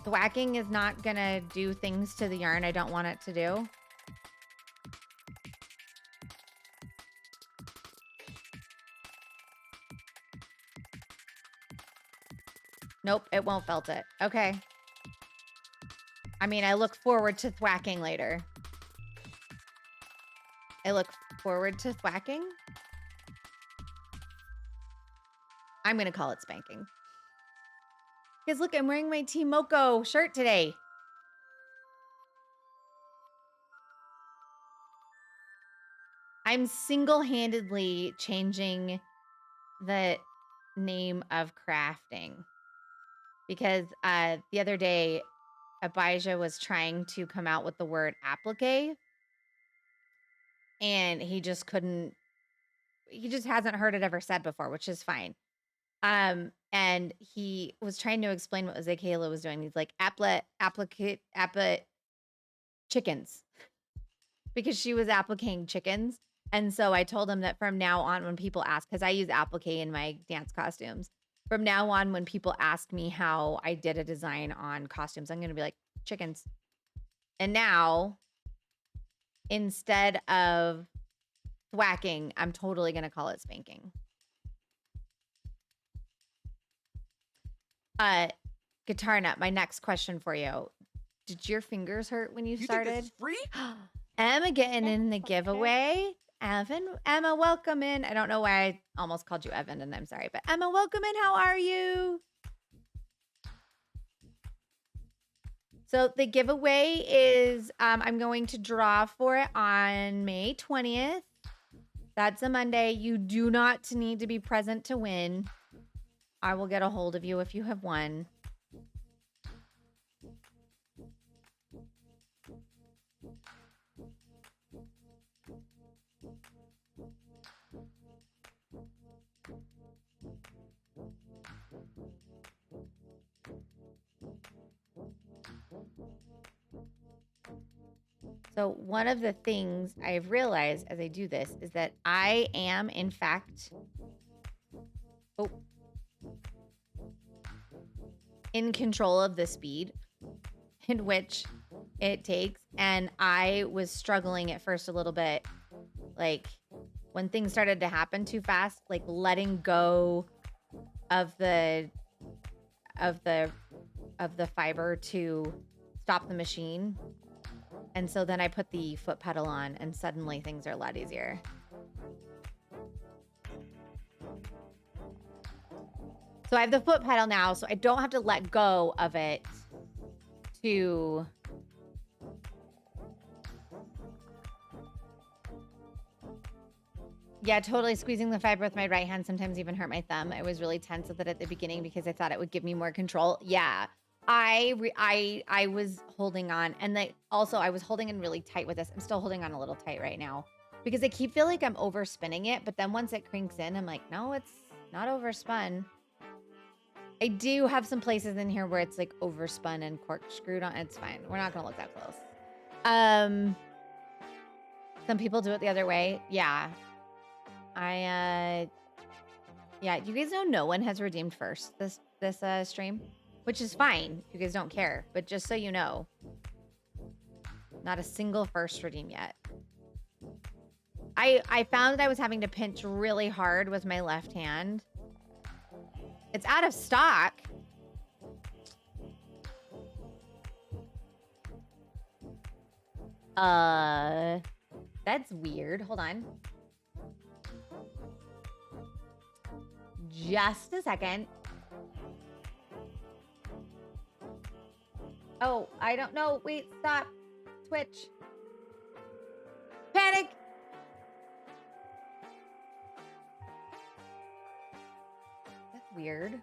Thwacking is not gonna do things to the yarn I don't want it to do. Nope, it won't felt it. Okay. I mean, I look forward to thwacking later. I look forward to thwacking. I'm gonna call it spanking. Because look, I'm wearing my Team Moco shirt today. I'm single-handedly changing the name of crafting. Because the other day, Abijah was trying to come out with the word applique. And he just couldn't, he just hasn't heard it ever said before, which is fine. And he was trying to explain what Kayla was doing. He's like, applicate chickens. Because she was appliquing chickens. And so I told him that from now on, when people ask, because I use applique in my dance costumes, from now on, when people ask me how I did a design on costumes, I'm going to be like, chickens. And now, instead of thwacking, I'm totally going to call it spanking. Guitar Nut, my next question for you. Did your fingers hurt when you started? Think this is free? Emma getting in the giveaway. Emma, welcome in. I don't know why I almost called you Evan, and I'm sorry, but Emma, welcome in. How are you? So the giveaway is, I'm going to draw for it on May 20th. That's a Monday. You do not need to be present to win. I will get a hold of you if you have won. So one of the things I've realized as I do this is that I am, in fact, in control of the speed in which it takes. And I was struggling at first a little bit, like when things started to happen too fast, like letting go of the fiber to stop the machine. And so then I put the foot pedal on and suddenly things are a lot easier. So I have the foot pedal now, so I don't have to let go of it to... Yeah, totally squeezing the fiber with my right hand sometimes even hurt my thumb. I was really tense with it at the beginning because I thought it would give me more control. Yeah, I was holding on, and also I was holding in really tight with this. I'm still holding on a little tight right now because I keep feeling like I'm overspinning it, but then once it cranks in, I'm like, no, it's not overspun. I do have some places in here where it's like overspun and corkscrewed on. It's fine. We're not gonna look that close. Some people do it the other way. Yeah. Yeah, you guys know no one has redeemed first this stream, which is fine. You guys don't care, but just so you know, not a single first redeem yet. I found that I was having to pinch really hard with my left hand. It's out of stock. That's weird. Hold on. Just a second. Oh, I don't know. Wait, stop. Twitch. Panic. That's weird.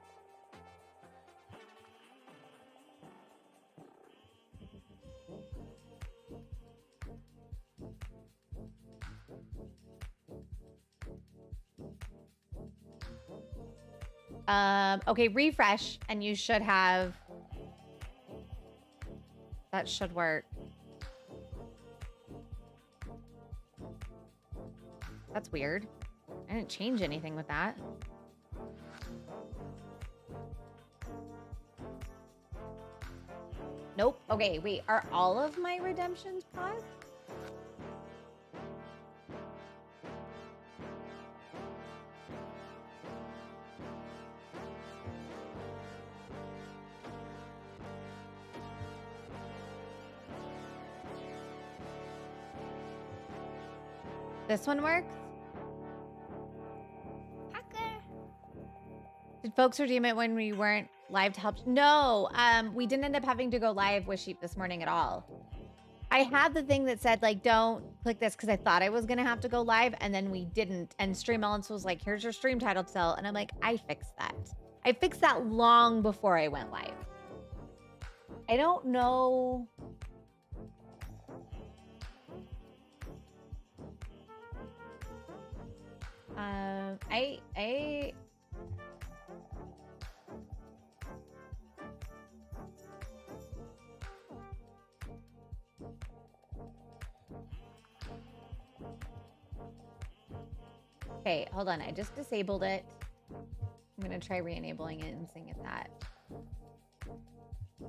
Okay, refresh, and you should have... That should work. That's weird. I didn't change anything with that. Nope. Okay, wait. Are all of my redemptions paused? This one works? Did folks redeem it when we weren't live to help? No, we didn't end up having to go live with Sheep this morning at all. I had the thing that said, like, don't click this because I thought I was going to have to go live, and then we didn't. And Stream Elements was like, here's your stream title to tell. And I'm like, I fixed that. I fixed that long before I went live. I don't know. Okay, hold on. I just disabled it. I'm going to try re-enabling it and seeing if that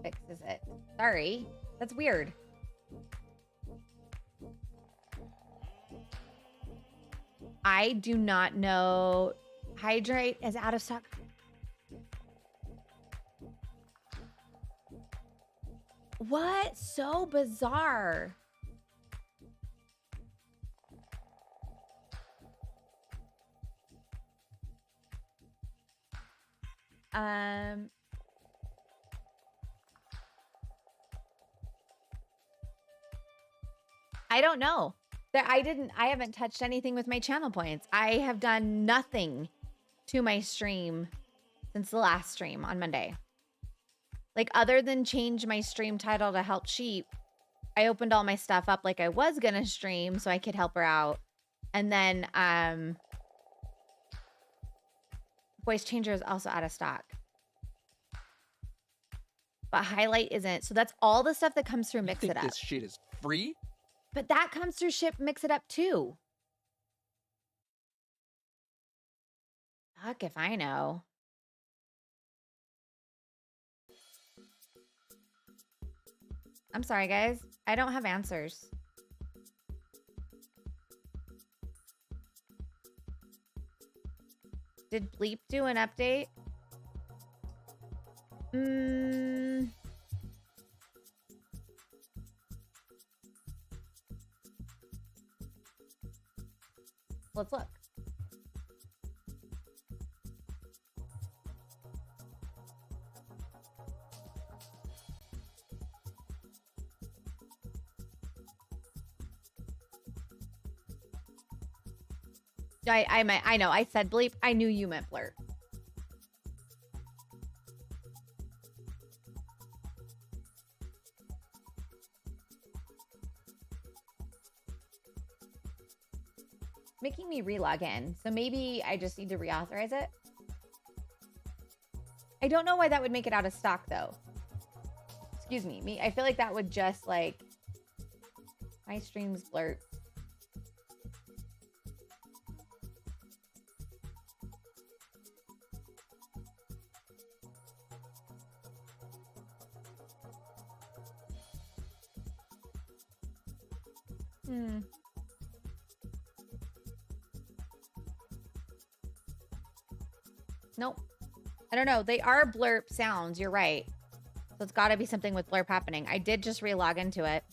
fixes it. Sorry. That's weird. I do not know. Hydrate is out of stock. What? So bizarre. I don't know. I haven't touched anything with my channel points. I have done nothing to my stream since the last stream on Monday. Like, other than change my stream title to help Sheep, I opened all my stuff up like I was gonna stream so I could help her out. And then voice changer is also out of stock. But highlight isn't. So that's all the stuff that comes through Mix It Up. This shit is free? But that comes through Mix It Up too. Fuck if I know. I'm sorry, guys. I don't have answers. Did Bleep do an update? Let's look. I know. I said bleep. I knew you meant blur. Making me relog in. So maybe I just need to reauthorize it. I don't know why that would make it out of stock though. Excuse me. I feel like that would just like my streams blur. Nope. I don't know. They are blurp sounds. You're right. So it's got to be something with blurp happening. I did just re-log into it.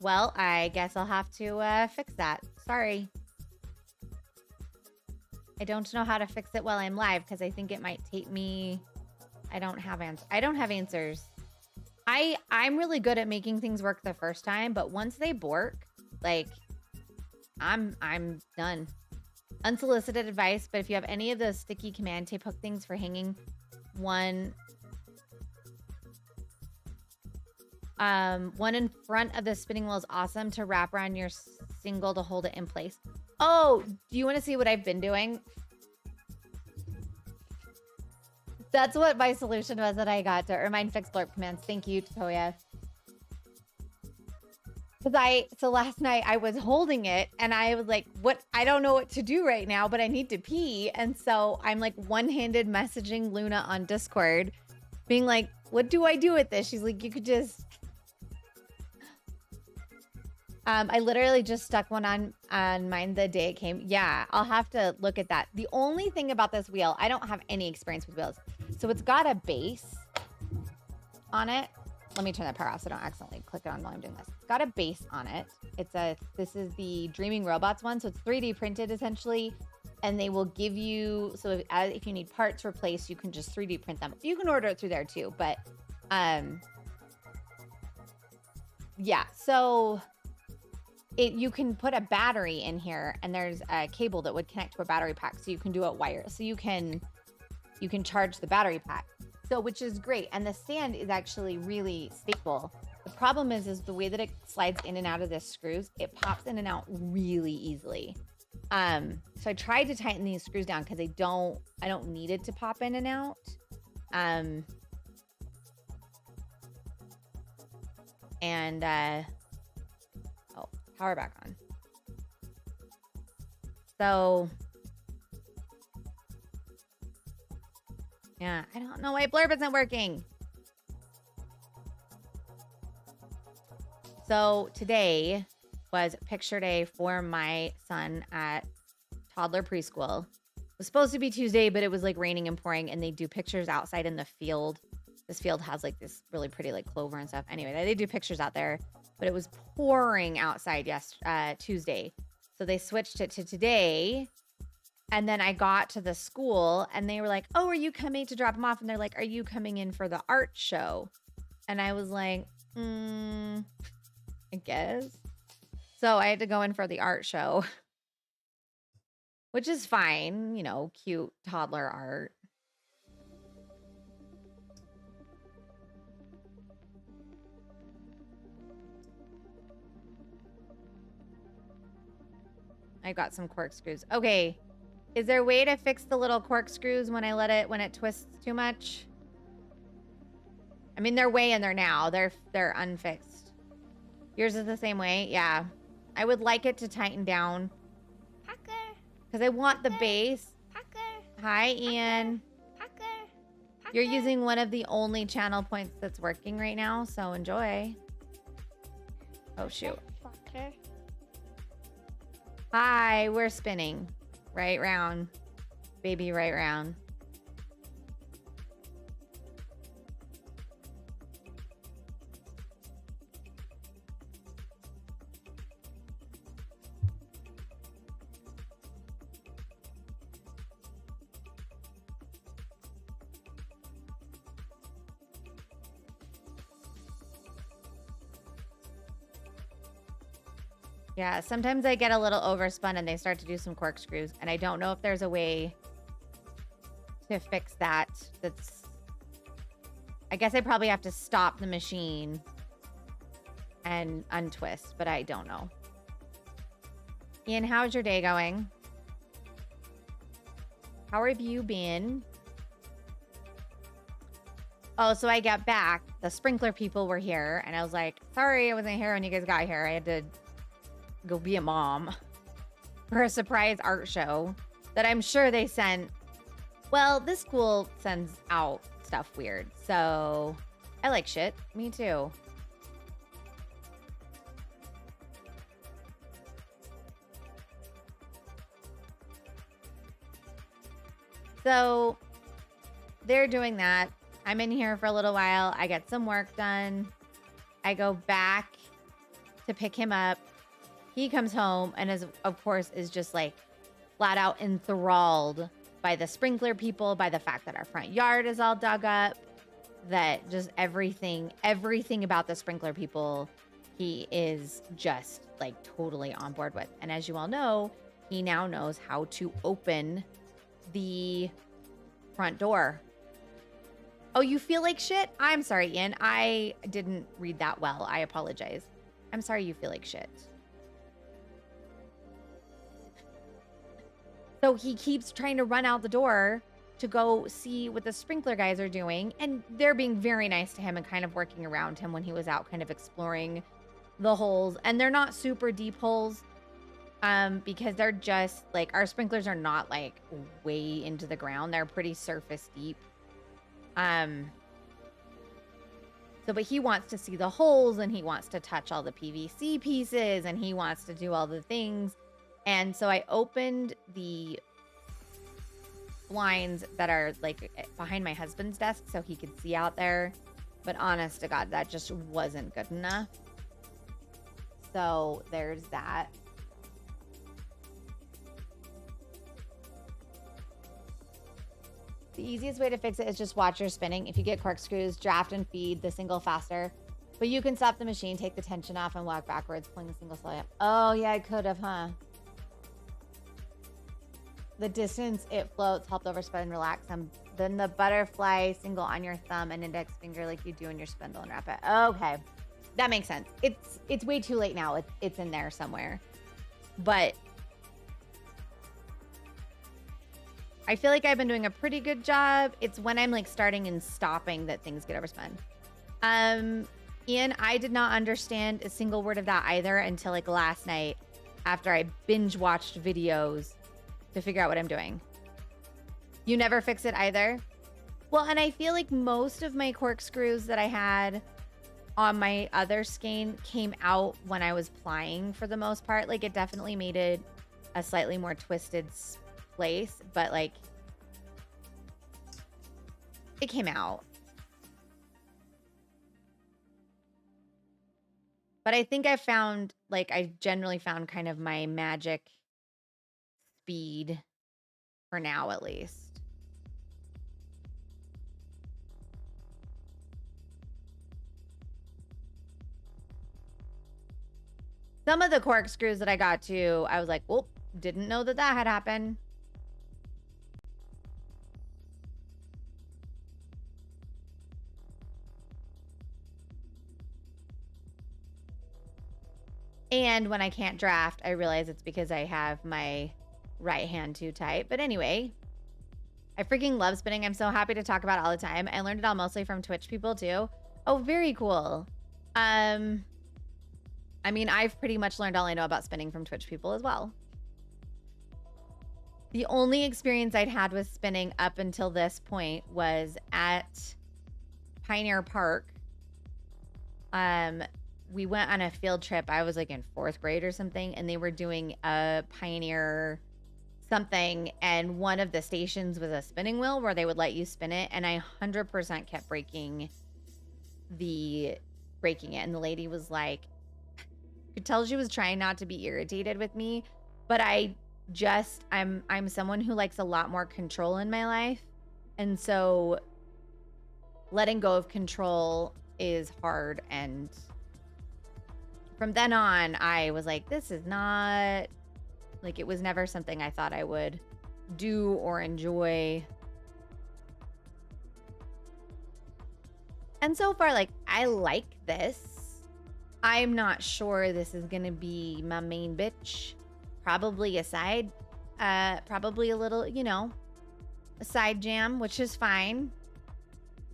Well, I guess I'll have to fix that. Sorry. I don't know how to fix it while I'm live because I think it might take me... I don't have answers. I'm really good at making things work the first time, but once they bork, like, I'm done. Unsolicited advice, but if you have any of those sticky command tape hook things for hanging one in front of the spinning wheel is awesome to wrap around your single to hold it in place. Oh, do you want to see what I've been doing? That's what my solution was that I got to Ermine fix blurp commands. Thank you, Toya. So last night I was holding it and I was like, what? I don't know what to do right now, but I need to pee. And so I'm like one-handed messaging Luna on Discord, being like, what do I do with this? She's like, you could just, I literally just stuck one on mine the day it came. Yeah, I'll have to look at that. The only thing about this wheel, I don't have any experience with wheels. So it's got a base on it. Let me turn that power off so I don't accidentally click it on while I'm doing this. It's got a base on it. This is the Dreaming Robots one. So it's 3D printed essentially. And they will give you, so if you need parts replaced, you can just 3D print them. You can order it through there too, but yeah. So you can put a battery in here and there's a cable that would connect to a battery pack. So you can do it wire. So you can charge the battery pack. So, which is great. And the stand is actually really stable. The problem is the way that it slides in and out of the screws, it pops in and out really easily. So I tried to tighten these screws down because I don't need it to pop in and out. Oh, power back on. So yeah, I don't know why Blurb isn't working. So today was picture day for my son at toddler preschool. It was supposed to be Tuesday, but it was like raining and pouring, and they do pictures outside in the field. This field has like this really pretty like clover and stuff. Anyway, they do pictures out there, but it was pouring outside Tuesday. So they switched it to today. And then I got to the school and they were like, oh, are you coming to drop them off? And they're like, are you coming in for the art show? And I was like, I guess. So I had to go in for the art show, which is fine. You know, cute toddler art. I got some corkscrews. Okay. Is there a way to fix the little corkscrews when it twists too much? I mean, they're way in there now. They're unfixed. Yours is the same way? Yeah. I would like it to tighten down. Packer. Because I want the base. Packer. Hi, Ian. Packer. You're using one of the only channel points that's working right now, so enjoy. Oh, shoot. Packer. Hi, we're spinning. Right round. Baby, right round. Yeah, sometimes I get a little overspun and they start to do some corkscrews, and I don't know if there's a way to fix that. I guess I probably have to stop the machine and untwist, but I don't know. Ian, how's your day going? How have you been? Oh, so I got back. The sprinkler people were here, and I was like, sorry I wasn't here when you guys got here. I had to go be a mom for a surprise art show that I'm sure they sent. Well, this school sends out stuff weird, so I like shit. Me too. So they're doing that. I'm in here for a little while. I get some work done. I go back to pick him up. He comes home and of course is just like flat out enthralled by the sprinkler people, by the fact that our front yard is all dug up, that just everything about the sprinkler people, he is just like totally on board with. And as you all know, he now knows how to open the front door. Oh, you feel like shit? I'm sorry, Ian. I didn't read that well. I apologize. I'm sorry you feel like shit. So he keeps trying to run out the door to go see what the sprinkler guys are doing. And they're being very nice to him and kind of working around him when he was out kind of exploring the holes, and they're not super deep holes, because they're just like, our sprinklers are not like way into the ground. They're pretty surface deep. So, but he wants to see the holes, and he wants to touch all the PVC pieces, and he wants to do all the things. And so I opened the blinds that are like behind my husband's desk so he could see out there. But honest to God, that just wasn't good enough. So there's that. The easiest way to fix it is just watch your spinning. If you get corkscrews, draft and feed the single faster. But you can stop the machine, take the tension off, and walk backwards, pulling the single slowly up. Oh, yeah, I could have, huh? The distance it floats, helped overspread and relax them. Then the butterfly single on your thumb and index finger like you do in your spindle and wrap it. Okay. That makes sense. It's way too late now. It's in there somewhere. But I feel like I've been doing a pretty good job. It's when I'm like starting and stopping that things get overspun. Ian, I did not understand a single word of that either until like last night after I binge watched videos to figure out what I'm doing. You never fix it either? Well, and I feel like most of my corkscrews that I had on my other skein came out when I was plying for the most part. Like it definitely made it a slightly more twisted place, but like it came out. But I think I found, like, I generally found kind of my magic speed for now, at least. Some of the corkscrews that I got to, I was like, whoop, didn't know that that had happened. And when I can't draft, I realize it's because I have my right hand too tight. But anyway, I freaking love spinning. I'm so happy to talk about it all the time. I learned it all mostly from Twitch people too. Oh, very cool. I mean, I've pretty much learned all I know about spinning from Twitch people as well. The only experience I'd had with spinning up until this point was at Pioneer Park. We went on a field trip. I was like in 4th grade or something, and they were doing a Pioneer something, and one of the stations was a spinning wheel where they would let you spin it, and I 100% kept breaking it, and the lady was like, could tell she was trying not to be irritated with me, but I'm someone who likes a lot more control in my life, and so letting go of control is hard. And from then on, I was like, this is not, like, it was never something I thought I would do or enjoy. And so far, like, I like this. I'm not sure this is gonna be my main bitch. Probably a side, probably a little, you know, a side jam, which is fine.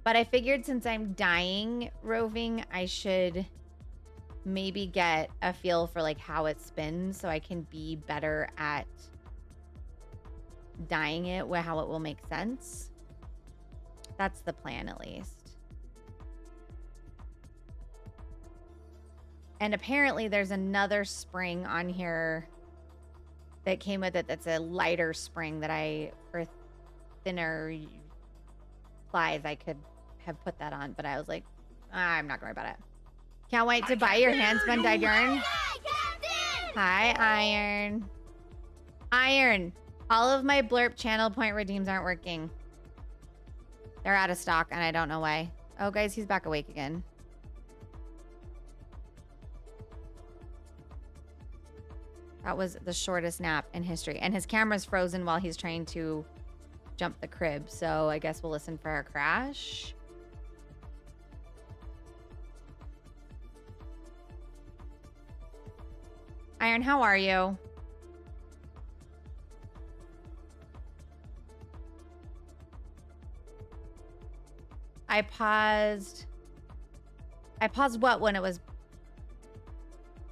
But I figured since I'm dying roving, I should maybe get a feel for like how it spins so I can be better at dyeing it, how it will make sense. That's the plan, at least. And apparently there's another spring on here that came with it that's a lighter spring that for thinner plies, I could have put that on, but I was like, I'm not going to worry about it. Can't wait to buy your handspun dyed yarn. Hi, Iron. Iron. All of my Blurp channel point redeems aren't working. They're out of stock, and I don't know why. Oh, guys, he's back awake again. That was the shortest nap in history. And his camera's frozen while he's trying to jump the crib. So I guess we'll listen for a crash. Iron, how are you? I paused what when it was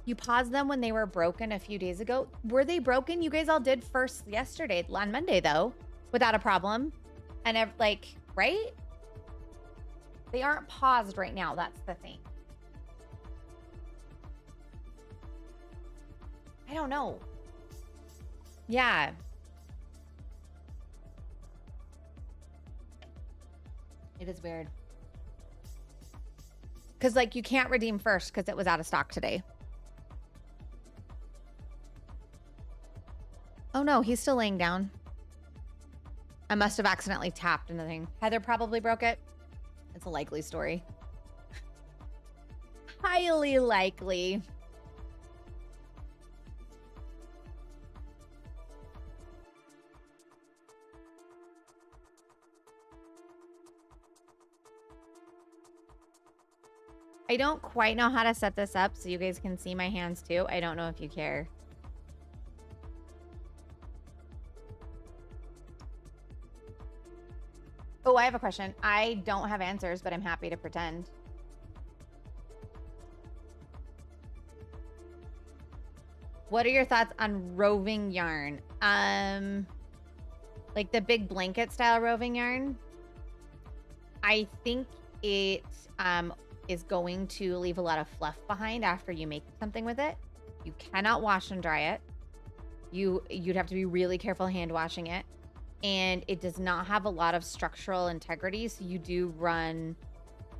You paused them when they were broken a few days ago. Were they broken? You guys all did first yesterday, on Monday, though, without a problem. And like, right? They aren't paused right now. That's the thing. I don't know. Yeah. It is weird. Because, like, you can't redeem first because it was out of stock today. Oh, no. He's still laying down. I must have accidentally tapped into the thing. Heather probably broke it. It's a likely story. Highly likely. I don't quite know how to set this up so you guys can see my hands too. I don't know if you care. Oh, I have a question. I don't have answers, but I'm happy to pretend. What are your thoughts on roving yarn? Like the big blanket style roving yarn? I think it is going to leave a lot of fluff behind after you make something with it. You cannot wash and dry it. You'd have to be really careful hand washing it. And it does not have a lot of structural integrity. So you do run,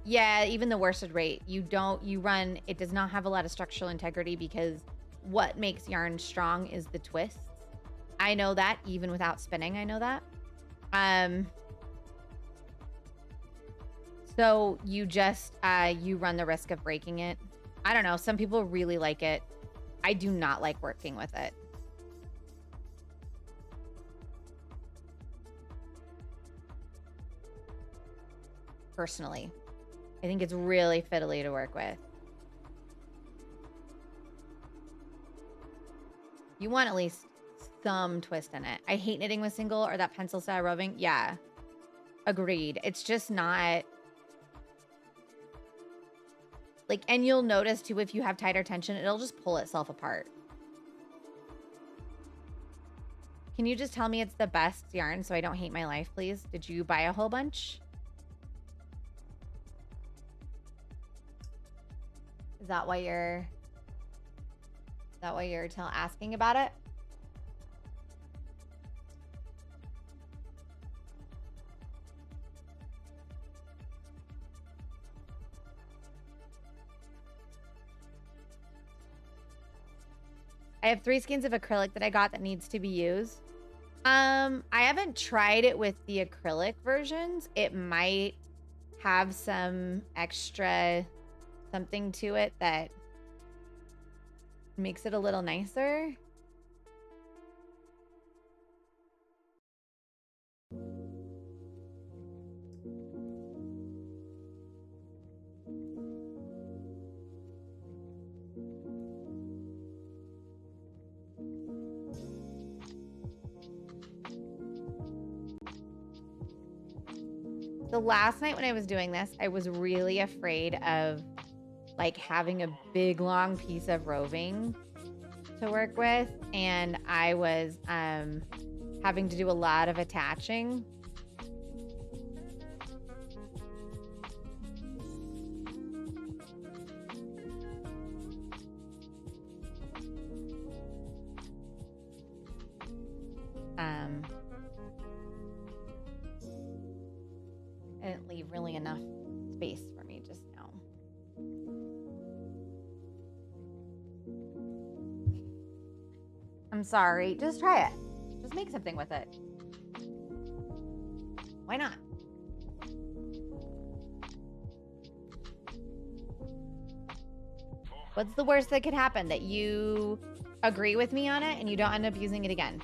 yeah, even the worsted rate, it does not have a lot of structural integrity because what makes yarn strong is the twists. I know that even without spinning, I know that. So you just, you run the risk of breaking it. I don't know. Some people really like it. I do not like working with it. Personally, I think it's really fiddly to work with. You want at least some twist in it. I hate knitting with single or that pencil style roving. Yeah, agreed. It's just not like, and you'll notice too, if you have tighter tension, it'll just pull itself apart. Can you just tell me it's the best yarn so I don't hate my life, please? Did you buy a whole bunch? Is that why you're asking about it? I have 3 skeins of acrylic that I got that needs to be used. I haven't tried it with the acrylic versions. It might have some extra something to it that makes it a little nicer. The last night when I was doing this, I was really afraid of like having a big long piece of roving to work with, and I was having to do a lot of attaching. I didn't leave really enough space for me just now. I'm sorry. Just try it. Just make something with it. Why not? What's the worst that could happen? That you agree with me on it and you don't end up using it again?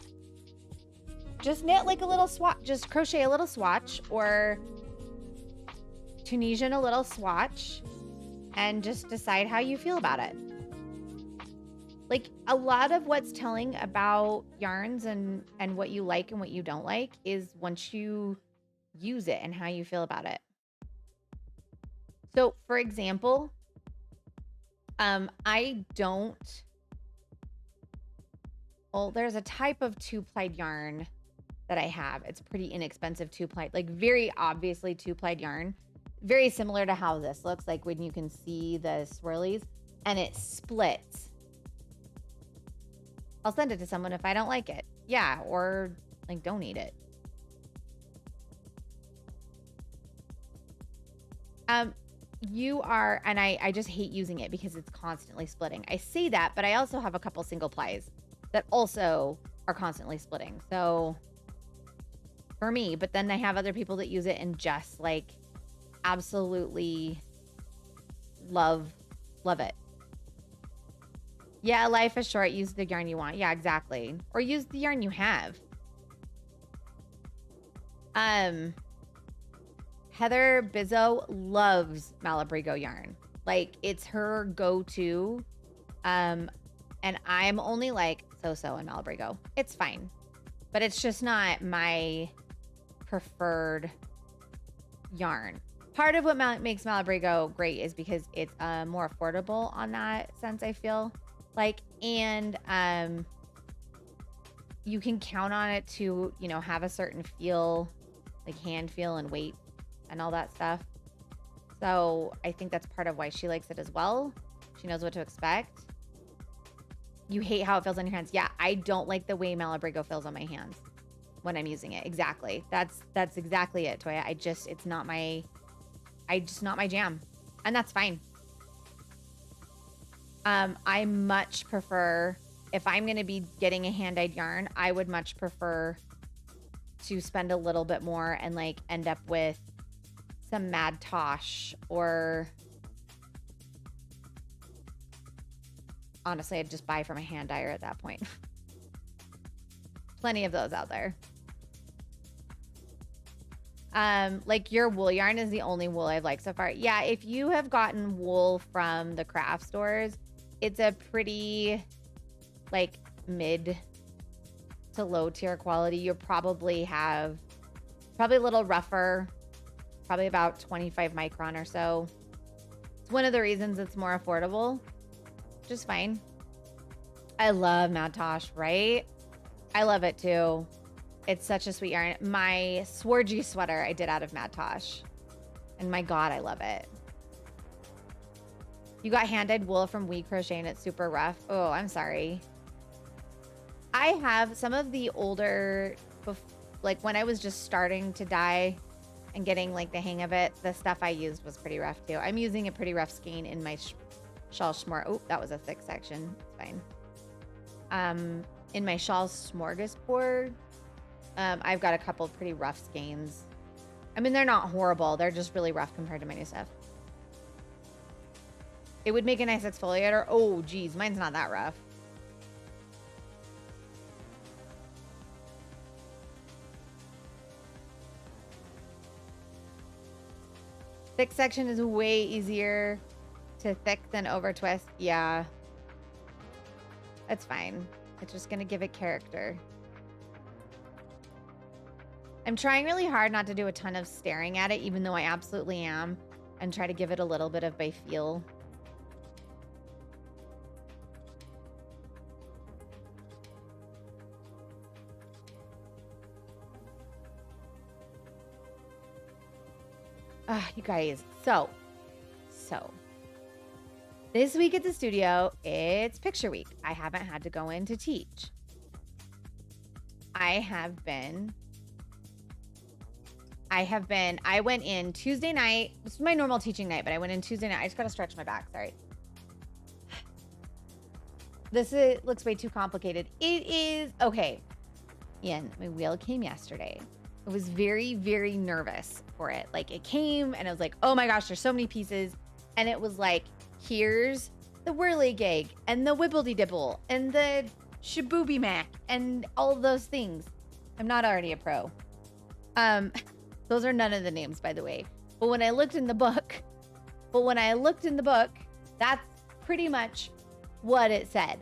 Just knit like a little swatch. Just crochet a little swatch or Tunisian a little swatch and just decide how you feel about it. Like a lot of what's telling about yarns and what you like and what you don't like is once you use it and how you feel about it. So for example, I don't. Well, there's a type of 2-plied yarn that I have. It's pretty inexpensive 2-plied, like very obviously 2-plied yarn. Very similar to how this looks like when you can see the swirlies, and it splits. I'll send it to someone if I don't like it. Yeah, or like don't eat it. You are, and I just hate using it because it's constantly splitting. I say that, but I also have a couple single plies that also are constantly splitting. So for me, but then I have other people that use it and just like absolutely love it. Yeah, life is short. Use the yarn you want. Yeah, exactly. Or use the yarn you have. Heather Bizzo loves Malabrigo yarn. Like, it's her go-to. And I'm only like so-so in Malabrigo. It's fine. But it's just not my preferred yarn. Part of what makes Malabrigo great is because it's more affordable on that sense, I feel like. And you can count on it to, you know, have a certain feel, like hand feel and weight and all that stuff. So I think that's part of why she likes it as well. She knows what to expect. You hate how it feels on your hands. Yeah, I don't like the way Malabrigo feels on my hands when I'm using it. Exactly. That's exactly it, Toya. It's not my jam. And that's fine. I much prefer, if I'm going to be getting a hand-dyed yarn, I would much prefer to spend a little bit more and like end up with some Mad Tosh, or honestly, I'd just buy from a hand dyer at that point. Plenty of those out there. Like your wool yarn is the only wool I've liked so far. Yeah, if you have gotten wool from the craft stores, it's a pretty like mid to low tier quality. You probably a little rougher, probably about 25 micron or so. It's one of the reasons it's more affordable. Just fine. I love Mad Tosh, right? I love it too. It's such a sweet yarn. My Swargy sweater I did out of Mad Tosh. And my God, I love it. You got hand-dyed wool from We Crochet and it's super rough. Oh, I'm sorry. I have some of the older, like when I was just starting to dye and getting like the hang of it, the stuff I used was pretty rough too. I'm using a pretty rough skein in my shawl smorgasbord. Oh, that was a thick section. It's fine. In my shawl smorgasbord, I've got a couple pretty rough skeins. I mean, they're not horrible. They're just really rough compared to my new stuff. It would make a nice exfoliator. Oh, geez. Mine's not that rough. Thick section is way easier to thick than over twist. Yeah. That's fine. It's just going to give it character. I'm trying really hard not to do a ton of staring at it, even though I absolutely am, and try to give it a little bit of by feel. You guys, so this week at the studio, it's picture week. I haven't had to go in to teach. I went in Tuesday night. This is my normal teaching night, but I went in Tuesday night. I just got to stretch my back. Sorry. Looks way too complicated. It is. Okay. Ian, my wheel came yesterday. I was very, very nervous for it. Like it came and I was like, oh my gosh, there's so many pieces. And it was like, here's the whirligig and the wibbledy-dibble and the shabooby mac and all of those things. I'm not already a pro. Those are none of the names, by the way. But when I looked in the book, that's pretty much what it said.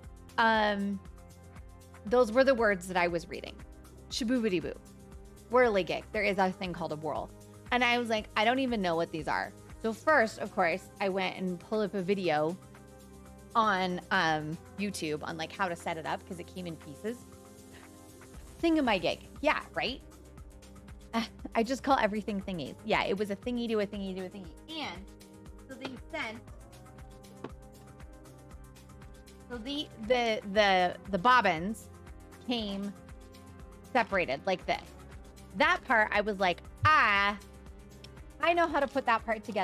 Those were the words that I was reading. Shaboobity-boo. Whirligig. There is a thing called a whirl. And I was like, I don't even know what these are. So first, of course, I went and pulled up a video on YouTube on like how to set it up because it came in pieces. Thingamajig. Yeah, right? I just call everything thingies. Yeah, it was a thingy to a thingy to a thingy. And so they sent so the bobbins came separated like this. That part I was like, I know how to put that part together.